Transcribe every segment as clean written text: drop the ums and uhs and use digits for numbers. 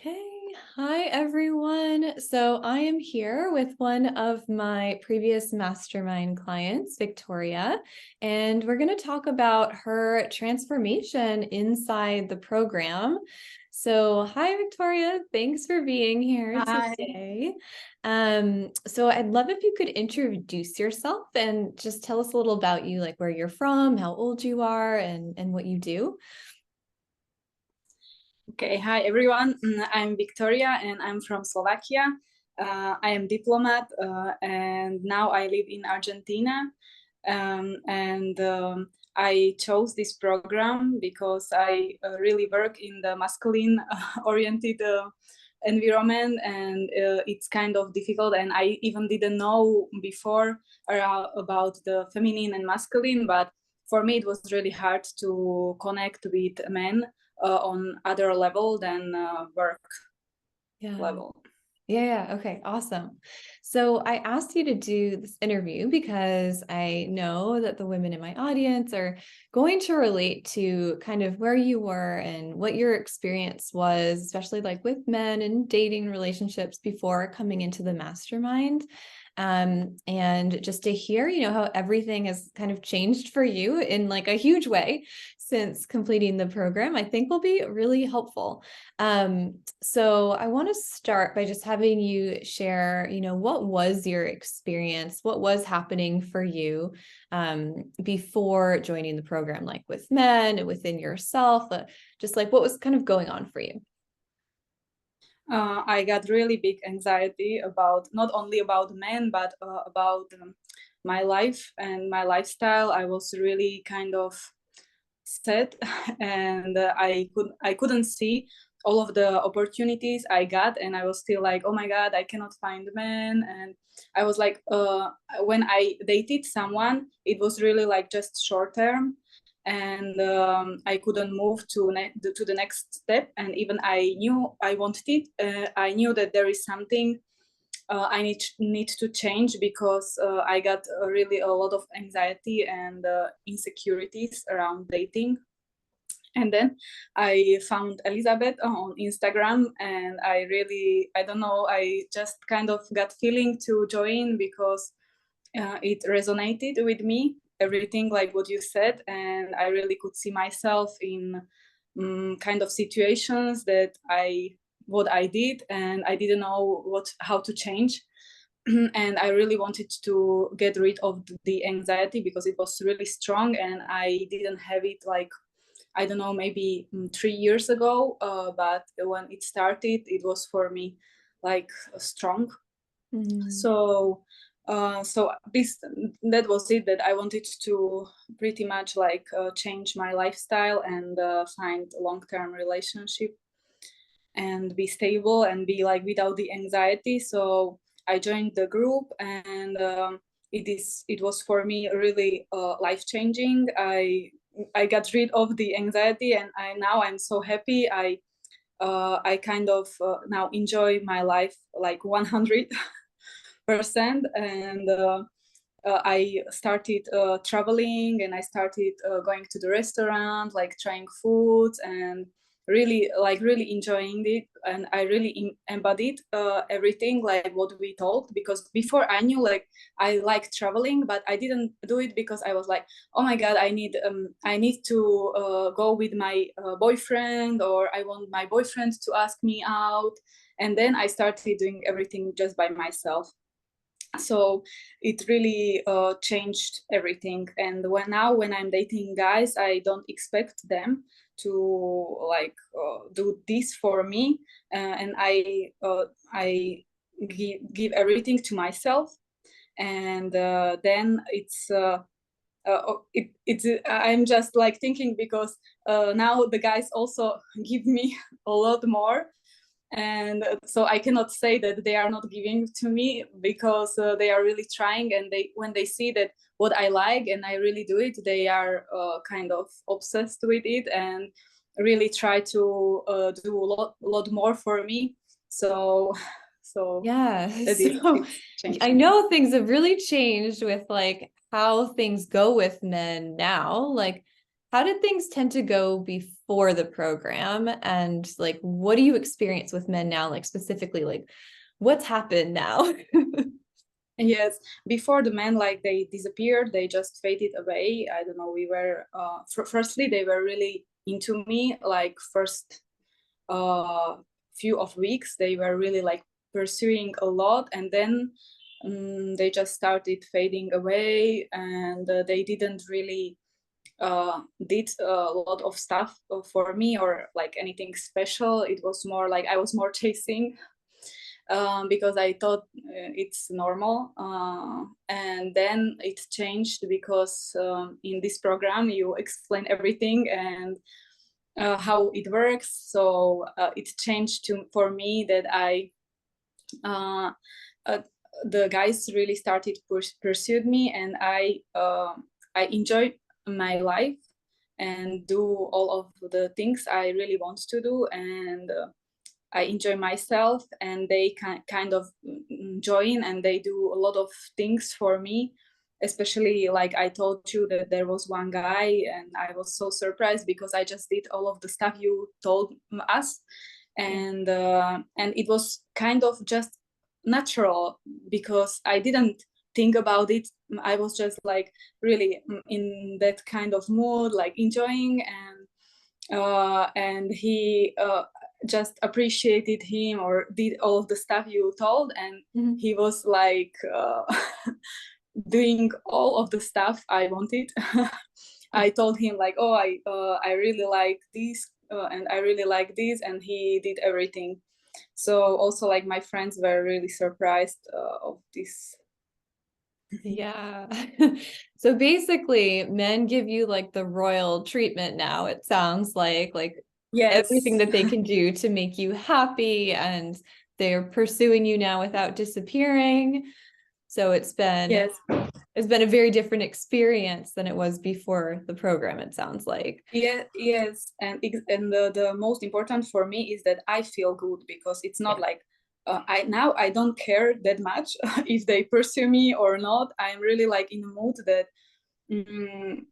Okay. Hi, everyone. So I am here with one of my previous mastermind clients, Victoria, and we're going to talk about her transformation inside the program. So hi, Victoria. Thanks for being here Hi. today. So I'd love if you could introduce yourself and just tell us a little about you, like where you're from, how old you are, and what you do. Okay, hi everyone. I'm Victoria and I'm from Slovakia. I am diplomat and now I live in Argentina. And I chose this program because I really work in the masculine oriented environment, and it's kind of difficult, and I even didn't know before about the feminine and masculine, but for me it was really hard to connect with men on other level than work Yeah. level. Yeah. Okay. Awesome. So I asked you to do this interview because I know that the women in my audience are going to relate to kind of where you were and what your experience was, especially like with men and dating relationships before coming into the mastermind. And just to hear, how everything has kind of changed for you in like a huge way since completing the program, I think will be really helpful. So I want to start by just having you share, what was your experience? What was happening for you before joining the program, like with men and within yourself, just like what was kind of going on for you? I got really big anxiety about not only about men, but about my life and my lifestyle. I was really kind of sad, and I couldn't see all of the opportunities I got, and I was still like, oh my god, I cannot find men. And I was like, when I dated someone, it was really like just short term, and I couldn't move to the next step. And even I knew I wanted it. I knew that there is something I need to change, because I got really a lot of anxiety and insecurities around dating. And then I found Elizabeth on Instagram, and I don't know, I just kind of got feeling to join, because it resonated with me, everything like what you said, and I really could see myself in kind of situations that what I did, and I didn't know how to change. And I really wanted to get rid of the anxiety, because it was really strong, and I didn't have it like, I don't know, maybe 3 years ago. But when it started, it was for me like strong. Mm. So this that was it, that I wanted to pretty much like change my lifestyle and find a long-term relationship and be stable and be like without the anxiety. So I joined the group, and it was for me really life changing. I got rid of the anxiety, and I'm so happy. I kind of now enjoy my life like 100%. And I started traveling, and I started going to the restaurant, like trying foods, and really enjoying it. And I really embodied everything like what we told, because before I knew like I like traveling, but I didn't do it because I was like, oh my god, I need to go with my boyfriend, or I want my boyfriend to ask me out. And then I started doing everything just by myself. So it really changed everything. And when I'm dating guys, I don't expect them to like do this for me. And I give everything to myself. And then I'm just like thinking, because now the guys also give me a lot more. And so I cannot say that they are not giving to me, because they are really trying, and they, when they see that what I like and I really do it, they are kind of obsessed with it, and really try to do a lot more for me. So so Yeah. that So it's changed I me. know things have really changed with like how things go with men now. Like, how did things tend to go before the program? And like, what do you experience with men now? Like specifically, like what's happened now? Yes, before the men, like they disappeared, they just faded away. I don't know. We were firstly they were really into me. Like first uh few of weeks, they were really like pursuing a lot, and then they just started fading away, and they didn't really did a lot of stuff for me or like anything special. It was more like I was more chasing because I thought it's normal. And then it changed because in this program you explain everything and how it works. So it changed for me that uh, uh, the guys really started pursued me, and I enjoyed my life and do all of the things I really want to do, and I enjoy myself, and they kind of join, and they do a lot of things for me. Especially like I told you that there was one guy, and I was so surprised because I just did all of the stuff you told us, Yeah. and it was kind of just natural because I didn't think about it. I was just like really in that kind of mood, like enjoying, and he just appreciated him or did all of the stuff you told, and Mhm. he was like doing all of the stuff I wanted. I told him like, oh, I really like this and I really like this, and he did everything. So also like my friends were really surprised of this. Yeah. So basically, men give you like the royal treatment now, it sounds like everything Yes, that they can do to make you happy, and they're pursuing you now without disappearing. So yes, it's been a very different experience than it was before the program, it sounds like. yeah, yes, and the most important for me is that I feel good because it's not Yeah. like I don't care that much if they pursue me or not. I'm really like in a mood that mm,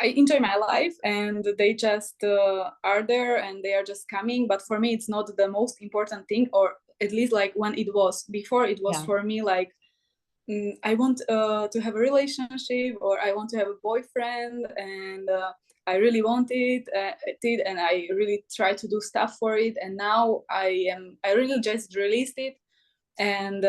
I enjoy my life, and they just are there and they are just coming. But for me, it's not the most important thing, or at least like when it was before, it was Yeah. for me like I want to have a relationship, or I want to have a boyfriend, and I really want it, and I really try to do stuff for it. And now I really just released it, and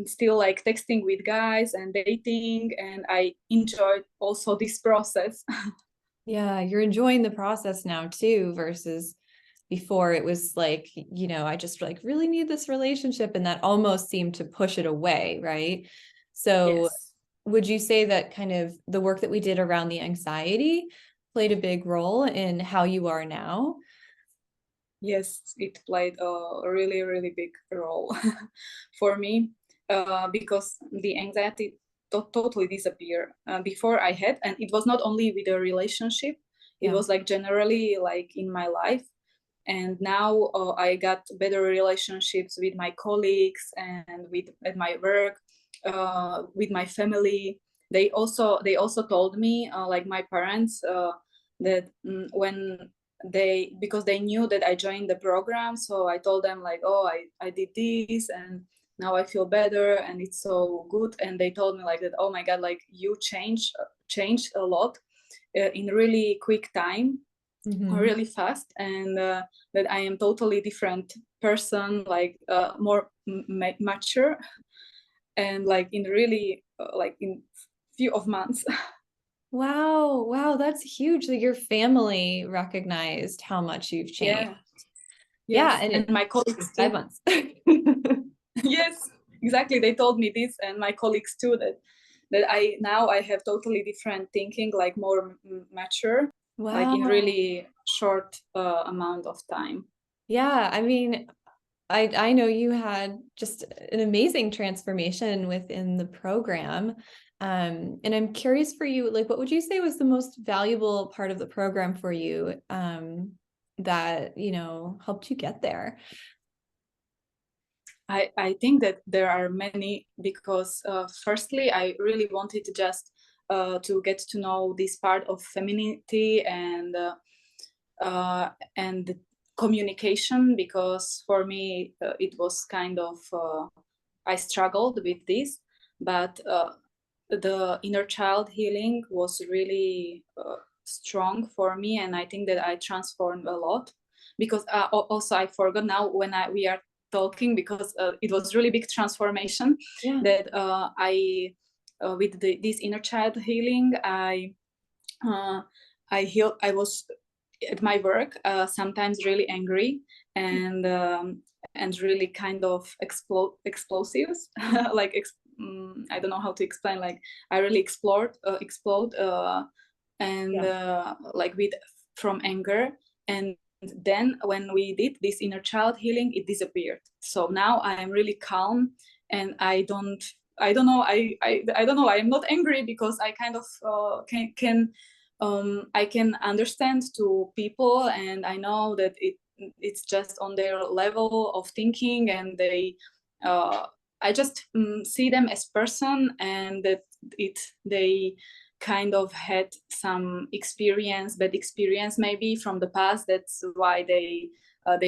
still like texting with guys and dating, and I enjoyed also this process. Yeah, you're enjoying the process now too, versus before it was like, I just like really need this relationship, and that almost seemed to push it away, right? So Yes. would you say that kind of the work that we did around the anxiety played a big role in how you are now? Yes, it played a really, really big role for me because the anxiety totally disappeared before I had, and it was not only with a relationship; it Yeah. was like generally like in my life. And now I got better relationships with my colleagues and with at my work, with my family. They also told me like my parents that when because they knew that I joined the program. So I told them like, oh, I did this, and now I feel better and it's so good. And they told me like that, oh my God, like you changed a lot in really quick time, Hmm. really fast, and that I am totally different person, like more mature, and like in really like in few of months. Wow. Wow. That's huge that your family recognized how much you've changed. Yeah. Yeah. Yes, And and it my took colleagues 5 months. yes, exactly. They told me this, and my colleagues too, that I have totally different thinking, like more mature, like in Wow. really short amount of time. Yeah. I mean, I know you had just an amazing transformation within the program. And I'm curious for you, like, what would you say was the most valuable part of the program for you, that, helped you get there? I think that there are many because firstly, I really wanted to just to get to know this part of femininity and communication, because for me it was kind of I struggled with this, but the inner child healing was really strong for me, and I think that I transformed a lot. Because also I forgot now when we are talking, because it was really big transformation. Yeah. That I with this inner child healing, I was at my work sometimes really angry and really kind of explosives like I don't know how to explain, like I really explode and like with from anger. And then when we did this inner child healing, it disappeared. So now I am really calm, and I don't know, I don't know, I am not angry, because I kind of can I can understand to people, and I know that it's just on their level of thinking, and uh, I just see them as person, and that they kind of had some bad experience maybe from the past. That's why they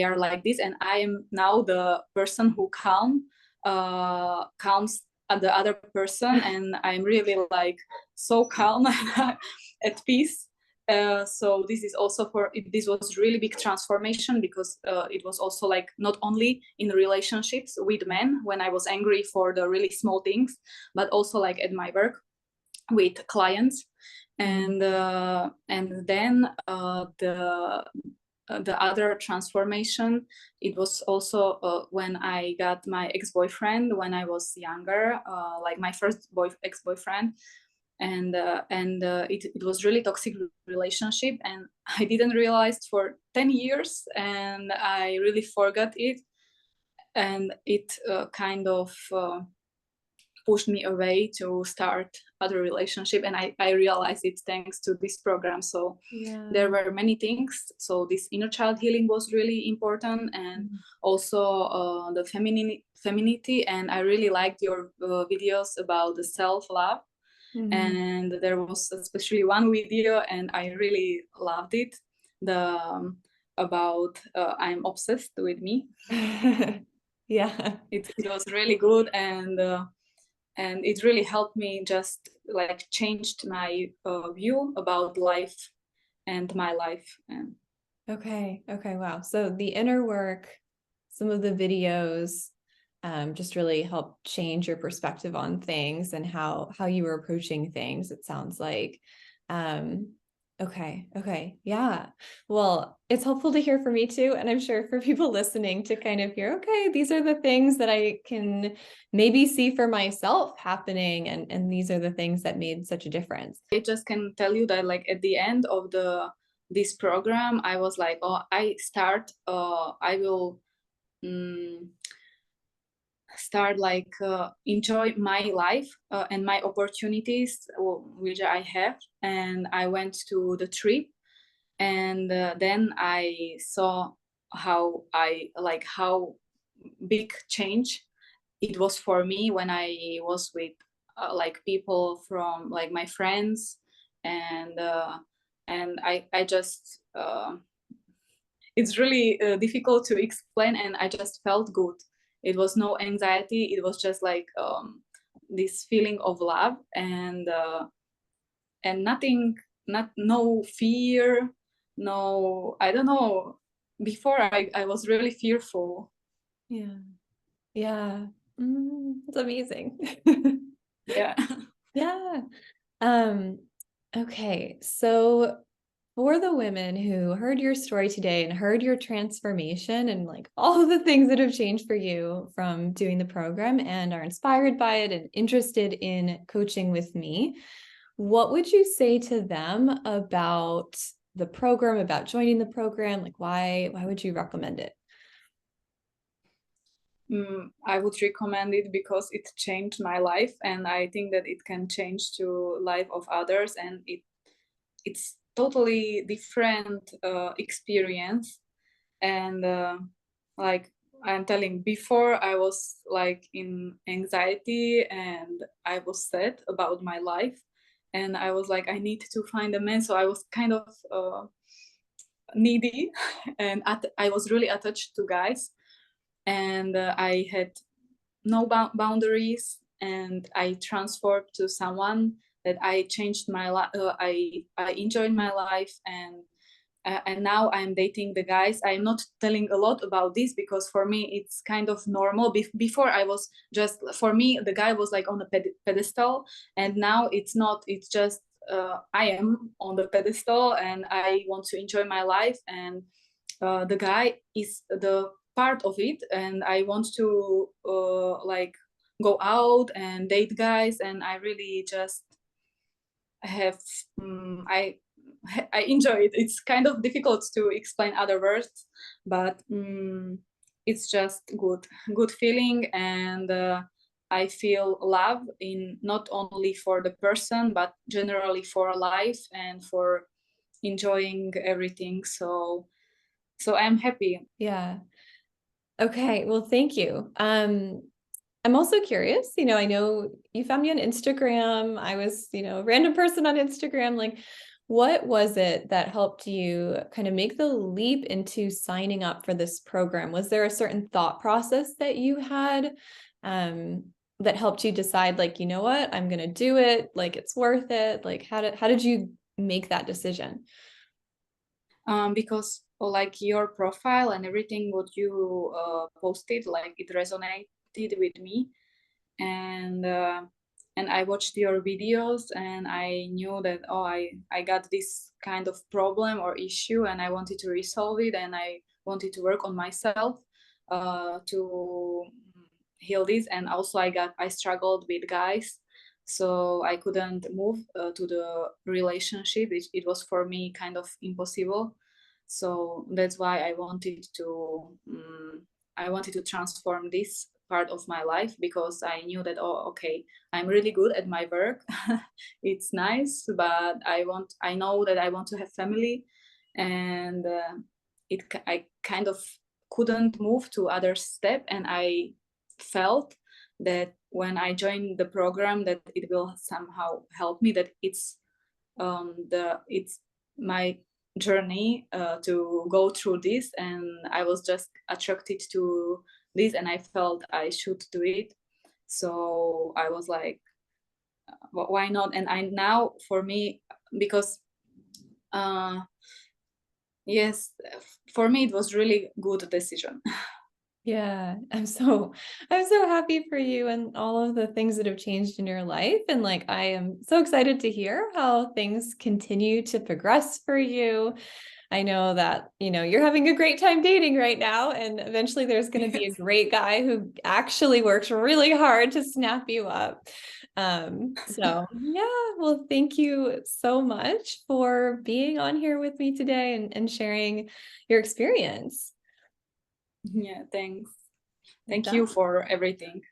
are like this, and I am now the person who calms the other person, and I'm really like so calm at peace. So this is also this was really big transformation, because it was also like not only in relationships with men when I was angry for the really small things, but also like at my work with clients. And then the other transformation, it was also when I got my ex-boyfriend when I was younger, like my first ex-boyfriend. And it was really toxic relationship, and I didn't realize for 10 years, and I really forgot it. And it kind of pushed me away to start other relationship, and I realized it thanks to this program. So there were many things. So this inner child healing was really important, and also the femininity. And I really liked your videos about the self-love. And there was especially one video, and I really loved it, the about I'm obsessed with me. Yeah. It was really good, and it really helped me, just like changed my view about life and my life. And Okay. Wow. So the inner work, some of the videos, just really helped change your perspective on things and how you were approaching things, it sounds like. Okay. Yeah. Well, it's helpful to hear from me too. And I'm sure for people listening to kind of hear, okay, these are the things that I can maybe see for myself happening. And these are the things that made such a difference. I just can tell you that like at the end of this program, I was like, oh, I will start like enjoy my life and my opportunities which I have. And I went to the trip, and then I saw how big change it was for me when I was with like people from like my friends. And I just it's really difficult to explain, and I just felt good. It was no anxiety, it was just like this feeling of love, and nothing, no fear, no, I don't know. Before I was really fearful. Yeah. It's amazing. Yeah. Yeah. Okay. So for the women who heard your story today and heard your transformation and like all of the things that have changed for you from doing the program and are inspired by it and interested in coaching with me, what would you say to them about the program, about joining the program? Like why would you recommend it? I would recommend it because it changed my life, and I think that it can change to life of others, and it's totally different experience. And like I'm telling, before I was like in anxiety, and I was sad about my life, and I was like, I need to find a man. So I was kind of needy, and I was really attached to guys, and I had no boundaries, and I transformed to someone that I changed my life. I enjoyed my life, and now I'm dating the guys. I'm not telling a lot about this because for me it's kind of normal. Before I was just, for me the guy was like on a pedestal, and now it's not. It's just I am on the pedestal and I want to enjoy my life, and the guy is the part of it, and I want to like go out and date guys, and I really just have I enjoy it. It's kind of difficult to explain other words, but it's just good feeling, and I feel love in not only for the person but generally for life and for enjoying everything. So I'm happy. Yeah. Okay. Well, thank you. I'm also curious, I know you found me on Instagram. I was, a random person on Instagram. Like, what was it that helped you kind of make the leap into signing up for this program? Was there a certain thought process that you had that helped you decide, like, you know what, I'm going to do it. Like, it's worth it. Like, how did you make that decision? Because like your profile and everything what you posted, like it resonated with me, and I watched your videos, and I knew that, oh, I got this kind of problem or issue, and I wanted to resolve it, and I wanted to work on myself to heal this. And also I struggled with guys, so I couldn't move to the relationship. It was for me kind of impossible. So that's why I wanted to transform this part of my life, because I knew that, oh, okay, I'm really good at my work. It's nice, but I know that I want to have family, and I kind of couldn't move to other step, and I felt that when I joined the program that it will somehow help me, that it's my journey to go through this, and I was just attracted to this, and I felt I should do it. So I was like, why not? And I now, for me, because uh yes, for me it was really good decision. Yeah, I'm so happy for you and all of the things that have changed in your life. And like, I am so excited to hear how things continue to progress for you. I know that, you're having a great time dating right now, and eventually there's going to be a Yes. great guy who actually works really hard to snap you up. So yeah, well, thank you so much for being on here with me today and sharing your experience. Yeah, thanks. Thank you Done. for everything.